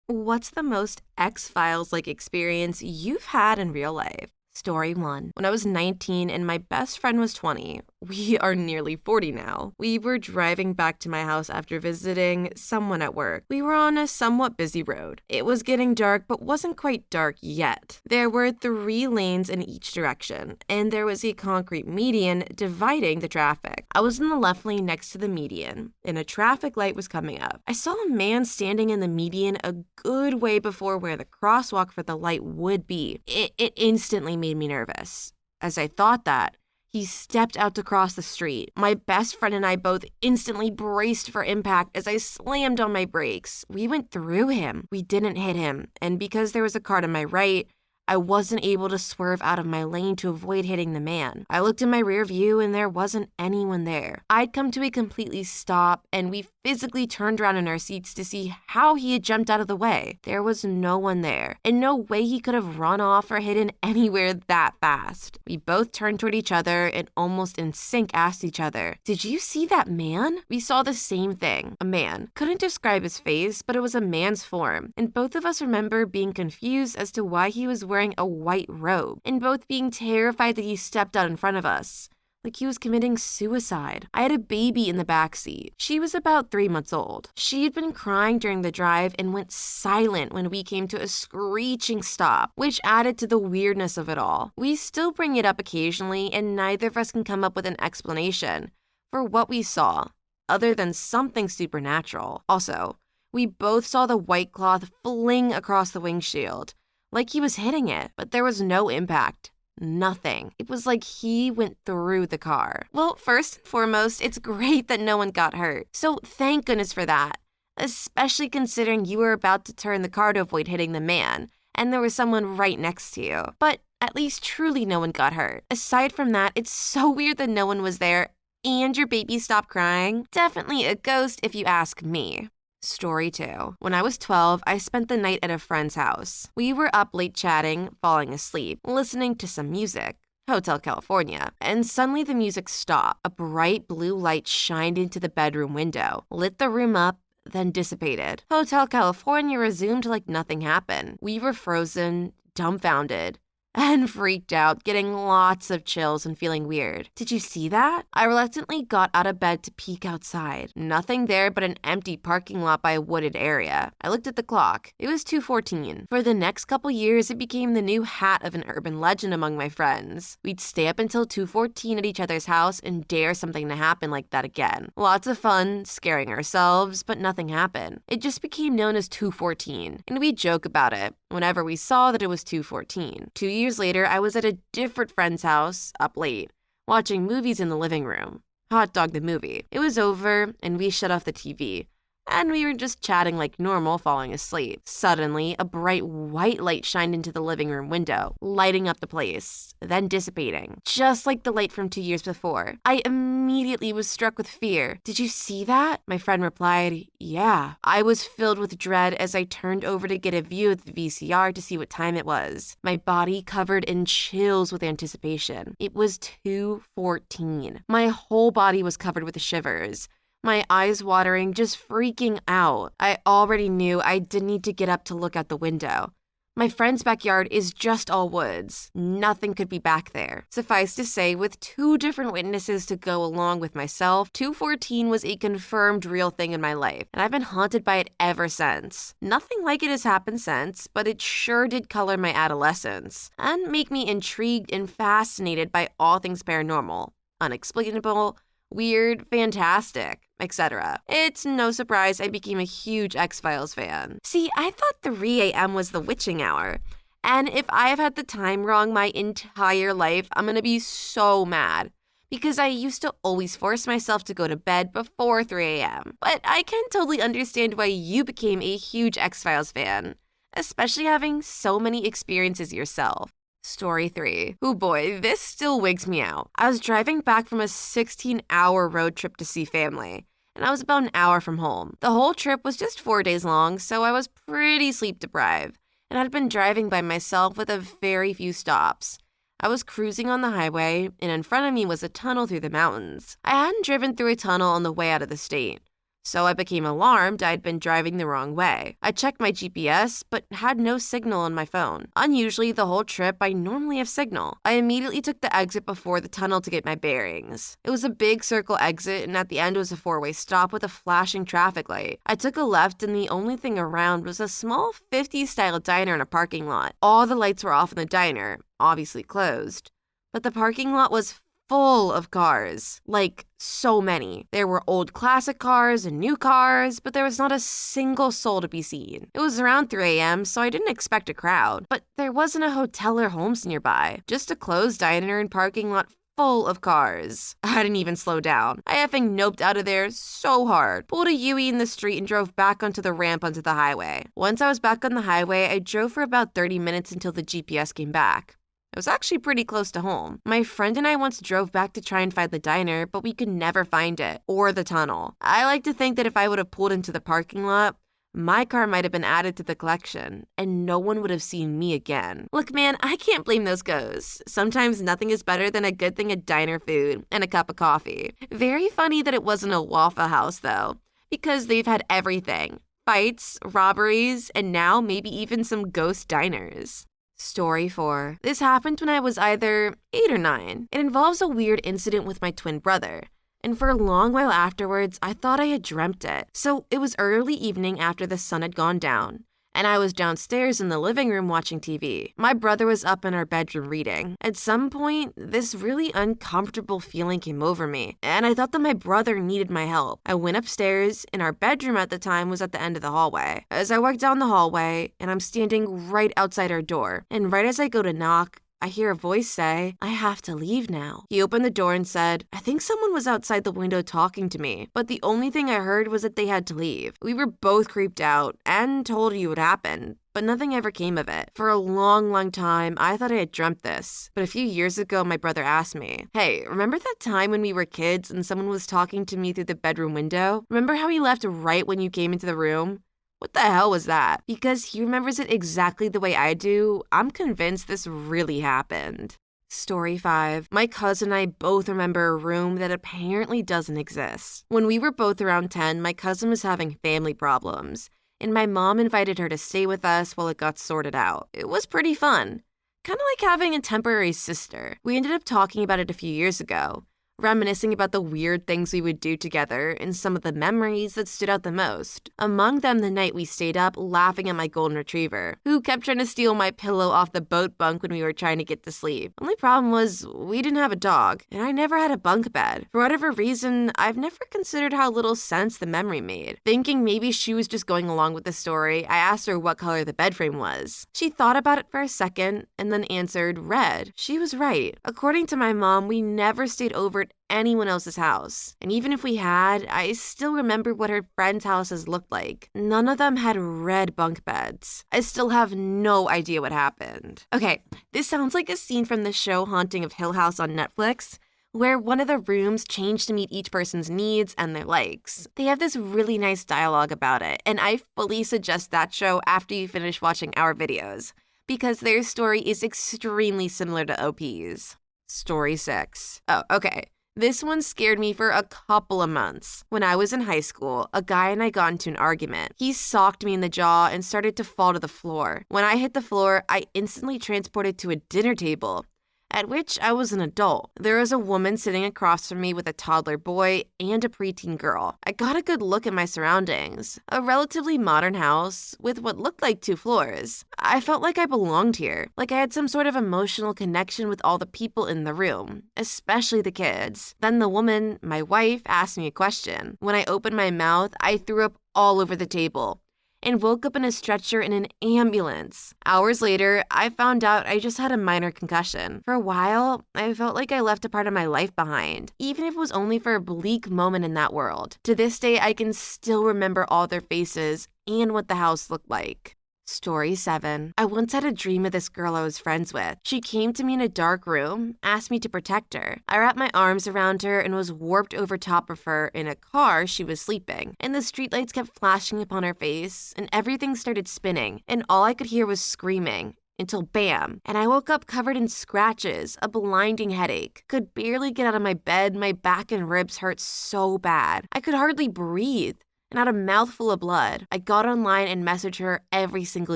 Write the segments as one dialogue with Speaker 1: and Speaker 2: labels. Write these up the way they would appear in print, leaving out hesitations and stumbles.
Speaker 1: What's the most X-Files-like experience you've had in real life? Story 1. When I was 19 and my best friend was 20, we are nearly 40 now. We were driving back to my house after visiting someone at work. We were on a somewhat busy road. It was getting dark, but wasn't quite dark yet. There were 3 lanes in each direction, and there was a concrete median dividing the traffic. I was in the left lane next to the median, and a traffic light was coming up. I saw a man standing in the median a good way before where the crosswalk for the light would be. It instantly made me nervous. As I thought that, he stepped out to cross the street. My best friend and I both instantly braced for impact as I slammed on my brakes. We went through him. We didn't hit him. And because there was a car to my right, I wasn't able to swerve out of my lane to avoid hitting the man. I looked in my rear view and there wasn't anyone there. I'd come to a completely stop and we physically turned around in our seats to see how he had jumped out of the way. There was no one there and no way he could have run off or hidden anywhere that fast. We both turned toward each other and almost in sync asked each other, "Did you see that man?" We saw the same thing, a man. Couldn't describe his face, but it was a man's form. And both of us remember being confused as to why he was wearing a white robe, and both being terrified that he stepped out in front of us, like he was committing suicide. I had a baby in the back seat. She was about 3 months old. She had been crying during the drive and went silent when we came to a screeching stop, which added to the weirdness of it all. We still bring it up occasionally, and neither of us can come up with an explanation for what we saw, other than something supernatural. Also, we both saw the white cloth fling across the windshield, like he was hitting it, but there was no impact. Nothing. It was like he went through the car. Well, first and foremost, it's great that no one got hurt. So thank goodness for that, especially considering you were about to turn the car to avoid hitting the man, and there was someone right next to you. But at least truly no one got hurt. Aside from that, it's so weird that no one was there and your baby stopped crying. Definitely a ghost if you ask me. Story 2. When I was 12, I spent the night at a friend's house. We were up late chatting, falling asleep, listening to some music. Hotel California. And suddenly the music stopped. A bright blue light shined into the bedroom window, lit the room up, then dissipated. Hotel California resumed like nothing happened. We were frozen, dumbfounded, and freaked out, getting lots of chills and feeling weird. Did you see that? I reluctantly got out of bed to peek outside. Nothing there but an empty parking lot by a wooded area. I looked at the clock. It was 2:14. For the next couple years, it became the new hat of an urban legend among my friends. We'd stay up until 2:14 at each other's house and dare something to happen like that again. Lots of fun, scaring ourselves, but nothing happened. It just became known as 2:14, and we'd joke about it whenever we saw that it was 2:14. 2 years later, I was at a different friend's house, up late, watching movies in the living room. Hot Dog the movie. It was over, and we shut off the TV. And we were just chatting like normal, falling asleep. Suddenly, a bright white light shined into the living room window, lighting up the place, then dissipating, just like the light from 2 years before. I immediately was struck with fear. "Did you see that?" My friend replied, "Yeah." I was filled with dread as I turned over to get a view of the VCR to see what time it was. My body covered in chills with anticipation. It was 2:14. My whole body was covered with shivers. My eyes watering, just freaking out. I already knew I didn't need to get up to look out the window. My friend's backyard is just all woods. Nothing could be back there. Suffice to say, with 2 different witnesses to go along with myself, 2:14 was a confirmed real thing in my life, and I've been haunted by it ever since. Nothing like it has happened since, but it sure did color my adolescence and make me intrigued and fascinated by all things paranormal, unexplainable, weird, fantastic, etc. It's no surprise I became a huge X-Files fan. See, I thought 3 a.m. was the witching hour. And if I have had the time wrong my entire life, I'm gonna be so mad. Because I used to always force myself to go to bed before 3 a.m. But I can totally understand why you became a huge X-Files fan, especially having so many experiences yourself. Story 3. Oh boy, this still wigs me out. I was driving back from a 16-hour road trip to see family, and I was about an hour from home. The whole trip was just 4 days long, so I was pretty sleep deprived, and I'd been driving by myself with a very few stops. I was cruising on the highway, and in front of me was a tunnel through the mountains. I hadn't driven through a tunnel on the way out of the state, So I became alarmed I'd been driving the wrong way. I checked my GPS, but had no signal on my phone. Unusually, the whole trip, I normally have signal. I immediately took the exit before the tunnel to get my bearings. It was a big circle exit, and at the end was a four-way stop with a flashing traffic light. I took a left, and the only thing around was a small 50s-style diner in a parking lot. All the lights were off in the diner, obviously closed. But the parking lot was full of cars. Like, so many. There were old classic cars and new cars, but there was not a single soul to be seen. It was around 3 a.m., so I didn't expect a crowd. But there wasn't a hotel or homes nearby. Just a closed diner and parking lot full of cars. I didn't even slow down. I effing noped out of there so hard, pulled a U-turn in the street and drove back onto the ramp onto the highway. Once I was back on the highway, I drove for about 30 minutes until the GPS came back. It was actually pretty close to home. My friend and I once drove back to try and find the diner, but we could never find it, or the tunnel. I like to think that if I would have pulled into the parking lot, my car might have been added to the collection, and no one would have seen me again. Look, man, I can't blame those ghosts. Sometimes nothing is better than a good thing of diner food and a cup of coffee. Very funny that it wasn't a Waffle House, though, because they've had everything. Fights, robberies, and now maybe even some ghost diners. Story 4. This happened when I was either 8 or 9. It involves a weird incident with my twin brother. And for a long while afterwards, I thought I had dreamt it. So it was early evening after the sun had gone down, and I was downstairs in the living room watching TV. My brother was up in our bedroom reading. At some point, this really uncomfortable feeling came over me, and I thought that my brother needed my help. I went upstairs, and our bedroom at the time was at the end of the hallway. As I walked down the hallway, and I'm standing right outside our door, and right as I go to knock, I hear a voice say, "I have to leave now." He opened the door and said, "I think someone was outside the window talking to me," but the only thing I heard was that they had to leave. We were both creeped out and told you what happened, but nothing ever came of it. For a long time, I thought I had dreamt this. But a few years ago, my brother asked me, "Hey, remember that time when we were kids and someone was talking to me through the bedroom window? Remember how he left right when you came into the room?" What the hell was that? Because he remembers it exactly the way I do, I'm convinced this really happened. Story 5. My cousin and I both remember a room that apparently doesn't exist. When we were both around 10, my cousin was having family problems, and my mom invited her to stay with us while it got sorted out. It was pretty fun. Kind of like having a temporary sister. We ended up talking about it a few years ago, reminiscing about the weird things we would do together and some of the memories that stood out the most. Among them, the night we stayed up laughing at my golden retriever, who kept trying to steal my pillow off the boat bunk when we were trying to get to sleep. Only problem was, we didn't have a dog, and I never had a bunk bed. For whatever reason, I've never considered how little sense the memory made. Thinking maybe she was just going along with the story, I asked her what color the bed frame was. She thought about it for a second, and then answered red. She was right. According to my mom, we never stayed over at anyone else's house. And even if we had, I still remember what her friends' houses looked like. None of them had red bunk beds. I still have no idea what happened. Okay, this sounds like a scene from the show Haunting of Hill House on Netflix, where one of the rooms changed to meet each person's needs and their likes. They have this really nice dialogue about it, and I fully suggest that show after you finish watching our videos, because their story is extremely similar to OP's. Story 6. Oh, okay. This one scared me for a couple of months. When I was in high school, a guy and I got into an argument. He socked me in the jaw and started to fall to the floor. When I hit the floor, I instantly transported to a dinner table, at which I was an adult. There was a woman sitting across from me with a toddler boy and a preteen girl. I got a good look at my surroundings. A relatively modern house with what looked like 2 floors. I felt like I belonged here, like I had some sort of emotional connection with all the people in the room, especially the kids. Then the woman, my wife, asked me a question. When I opened my mouth, I threw up all over the table and woke up in a stretcher in an ambulance. Hours later, I found out I just had a minor concussion. For a while, I felt like I left a part of my life behind, even if it was only for a bleak moment in that world. To this day, I can still remember all their faces and what the house looked like. Story 7. I once had a dream of this girl I was friends with. She came to me in a dark room, asked me to protect her. I wrapped my arms around her and was warped over top of her in a car she was sleeping. And the streetlights kept flashing upon her face, and everything started spinning, and all I could hear was screaming. Until bam, and I woke up covered in scratches, a blinding headache. Could barely get out of my bed, my back and ribs hurt so bad. I could hardly breathe. and had a mouthful of blood. I got online and messaged her every single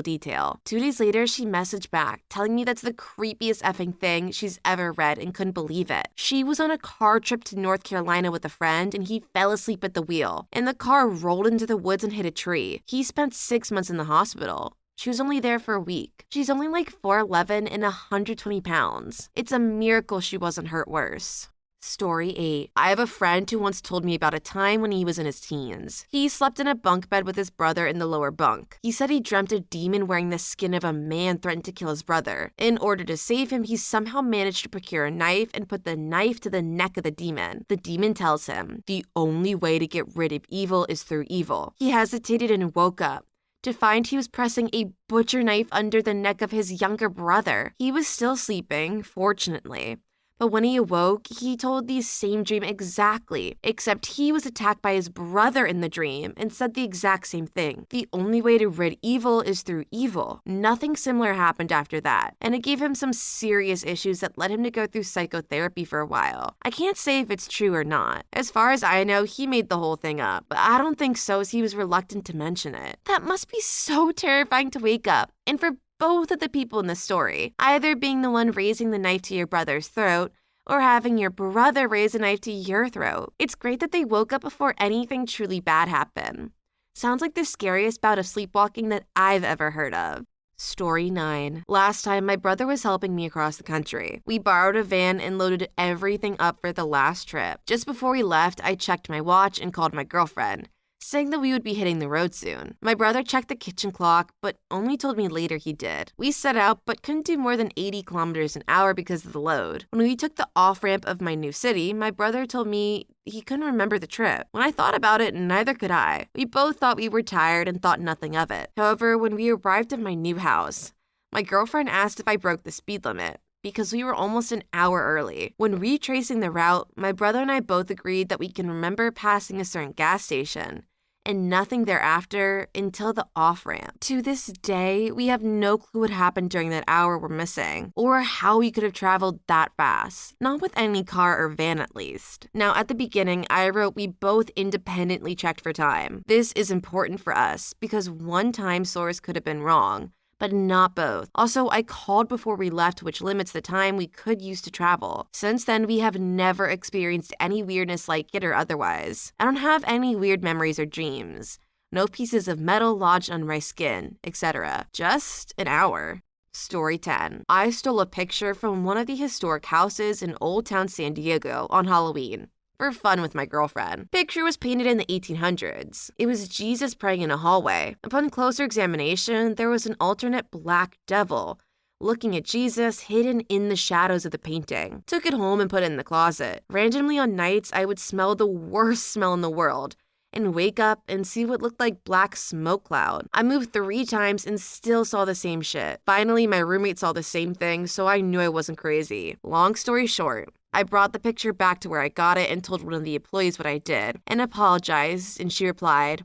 Speaker 1: detail. 2 days later, she messaged back, telling me that's the creepiest effing thing she's ever read and couldn't believe it. She was on a car trip to North Carolina with a friend, and he fell asleep at the wheel, and the car rolled into the woods and hit a tree. He spent 6 months in the hospital. She was only there for a week. She's only like 4'11" and 120 pounds. It's a miracle she wasn't hurt worse. Story 8. I have a friend who once told me about a time when he was in his teens. He slept in a bunk bed with his brother in the lower bunk. He said he dreamt a demon wearing the skin of a man threatened to kill his brother. In order to save him, he somehow managed to procure a knife and put the knife to the neck of the demon. The demon tells him, the only way to get rid of evil is through evil. He hesitated and woke up to find he was pressing a butcher knife under the neck of his younger brother. He was still sleeping, fortunately. But when he awoke, he told the same dream exactly, except he was attacked by his brother in the dream and said the exact same thing. The only way to rid evil is through evil. Nothing similar happened after that, and it gave him some serious issues that led him to go through psychotherapy for a while. I can't say if it's true or not. As far as I know, he made the whole thing up, but I don't think so, as he was reluctant to mention it. That must be so terrifying to wake up, and for both of the people in the story, either being the one raising the knife to your brother's throat or having your brother raise a knife to your throat. It's great that they woke up before anything truly bad happened. Sounds like the scariest bout of sleepwalking that I've ever heard of. Story 9. Last time, my brother was helping me across the country. We borrowed a van and loaded everything up for the last trip. Just before we left, I checked my watch and called my girlfriend, saying that we would be hitting the road soon. My brother checked the kitchen clock, but only told me later he did. We set out, but couldn't do more than 80 kilometers an hour because of the load. When we took the off-ramp of my new city, my brother told me he couldn't remember the trip. When I thought about it, neither could I. We both thought we were tired and thought nothing of it. However, when we arrived at my new house, my girlfriend asked if I broke the speed limit, because we were almost an hour early. When retracing the route, my brother and I both agreed that we can remember passing a certain gas station and nothing thereafter until the off-ramp. To this day, we have no clue what happened during that hour we're missing, or how we could have traveled that fast. Not with any car or van, at least. Now, at the beginning, I wrote we both independently checked for time. This is important for us, because one time source could have been wrong, but not both. Also, I called before we left, which limits the time we could use to travel. Since then, we have never experienced any weirdness like it or otherwise. I don't have any weird memories or dreams. No pieces of metal lodged on my skin, etc. Just an hour. Story 10. I stole a picture from one of the historic houses in Old Town San Diego on Halloween for fun with my girlfriend. Picture was painted in the 1800s. It was Jesus praying in a hallway. Upon closer examination, there was an alternate black devil looking at Jesus hidden in the shadows of the painting. Took it home and put it in the closet. Randomly on nights, I would smell the worst smell in the world and wake up and see what looked like black smoke cloud. I moved 3 times and still saw the same shit. Finally, my roommate saw the same thing, so I knew I wasn't crazy. Long story short, I brought the picture back to where I got it and told one of the employees what I did and apologized, and she replied,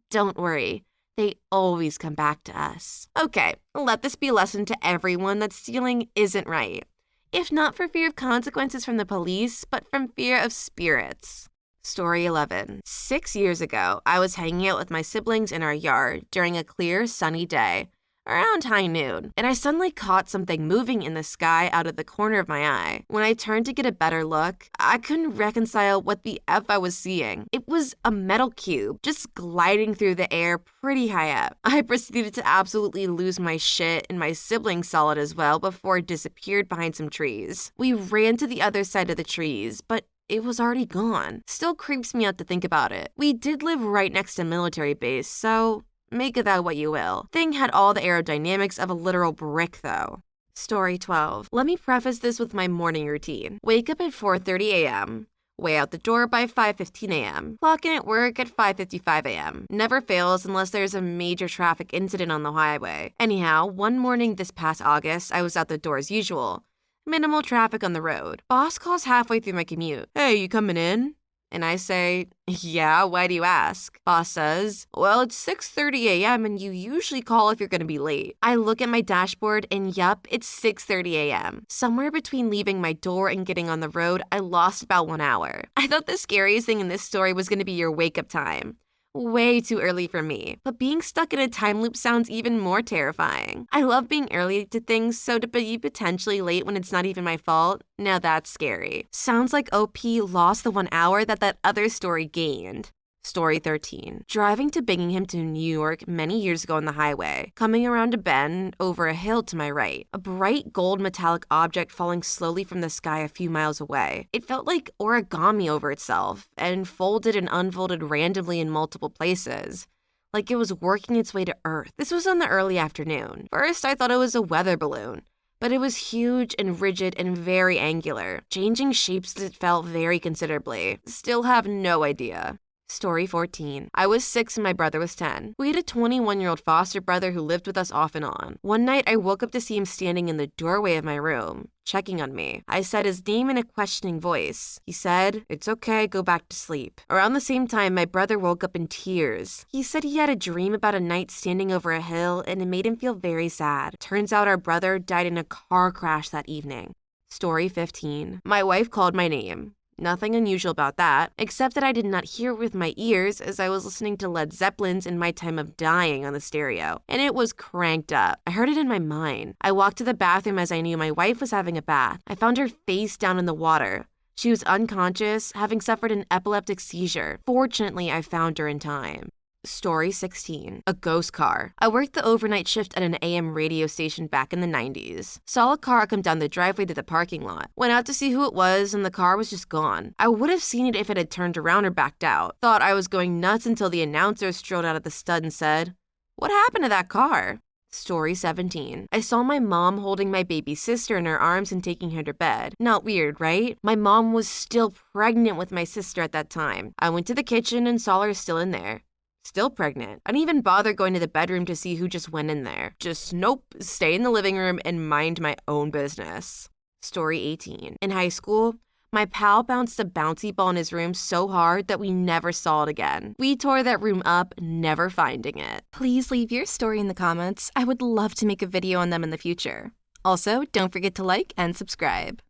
Speaker 1: "Don't worry, they always come back to us." Okay, let this be a lesson to everyone that stealing isn't right. If not for fear of consequences from the police, but from fear of spirits. Story 11. 6 years ago, I was hanging out with my siblings in our yard during a clear, sunny day, around high noon, and I suddenly caught something moving in the sky out of the corner of my eye. When I turned to get a better look, I couldn't reconcile what the F I was seeing. It was a metal cube, just gliding through the air pretty high up. I proceeded to absolutely lose my shit, and my siblings saw it as well before it disappeared behind some trees. We ran to the other side of the trees, but it was already gone. Still creeps me out to think about it. We did live right next to a military base, so make of that what you will. Thing had all the aerodynamics of a literal brick, though. Story 12. Let me preface this with my morning routine. Wake up at 4:30 a.m., way out the door by 5:15 a.m., clock in at work at 5:55 a.m. Never fails unless there's a major traffic incident on the highway. Anyhow, one morning this past August, I was out the door as usual. Minimal traffic on the road. Boss calls halfway through my commute. "Hey, you coming in?" And I say, "Yeah, why do you ask?" Boss says, "Well, it's 6:30 a.m. and you usually call if you're going to be late." I look at my dashboard and yup, it's 6:30 a.m. Somewhere between leaving my door and getting on the road, I lost about 1 hour. I thought the scariest thing in this story was going to be your wake-up time. Way too early for me, but being stuck in a time loop sounds even more terrifying. I love being early to things, so to be potentially late when it's not even my fault, now that's scary. Sounds like OP lost the 1 hour that other story gained. Story 13. Driving to Binghamton to New York many years ago on the highway, coming around a bend over a hill to my right, a bright gold metallic object falling slowly from the sky a few miles away. It felt like origami over itself, and folded and unfolded randomly in multiple places, like it was working its way to Earth. This was in the early afternoon. First, I thought it was a weather balloon, but it was huge and rigid and very angular, changing shapes as it fell very considerably. Still have no idea. Story 14. I was 6 and my brother was 10. We had a 21-year-old foster brother who lived with us off and on. One night, I woke up to see him standing in the doorway of my room, checking on me. I said his name in a questioning voice. He said, "It's okay, go back to sleep." Around the same time, my brother woke up in tears. He said he had a dream about a knight standing over a hill and it made him feel very sad. Turns out our brother died in a car crash that evening. Story 15. My wife called my name. Nothing unusual about that, except that I did not hear it with my ears as I was listening to Led Zeppelin's In My Time of Dying on the stereo, and it was cranked up. I heard it in my mind. I walked to the bathroom as I knew my wife was having a bath. I found her face down in the water. She was unconscious, having suffered an epileptic seizure. Fortunately, I found her in time. Story 16. A ghost car. I worked the overnight shift at an AM radio station back in the 90s. Saw a car come down the driveway to the parking lot. Went out to see who it was and the car was just gone. I would have seen it if it had turned around or backed out. Thought I was going nuts until the announcer strolled out of the stud and said, "What happened to that car?" Story 17. I saw my mom holding my baby sister in her arms and taking her to bed. Not weird, right? My mom was still pregnant with my sister at that time. I went to the kitchen and saw her still in there. Still pregnant. I didn't even bother going to the bedroom to see who just went in there. Just nope, stay in the living room and mind my own business. Story 18. In high school, my pal bounced a bouncy ball in his room so hard that we never saw it again. We tore that room up, never finding it. Please leave your story in the comments. I would love to make a video on them in the future. Also, don't forget to like and subscribe.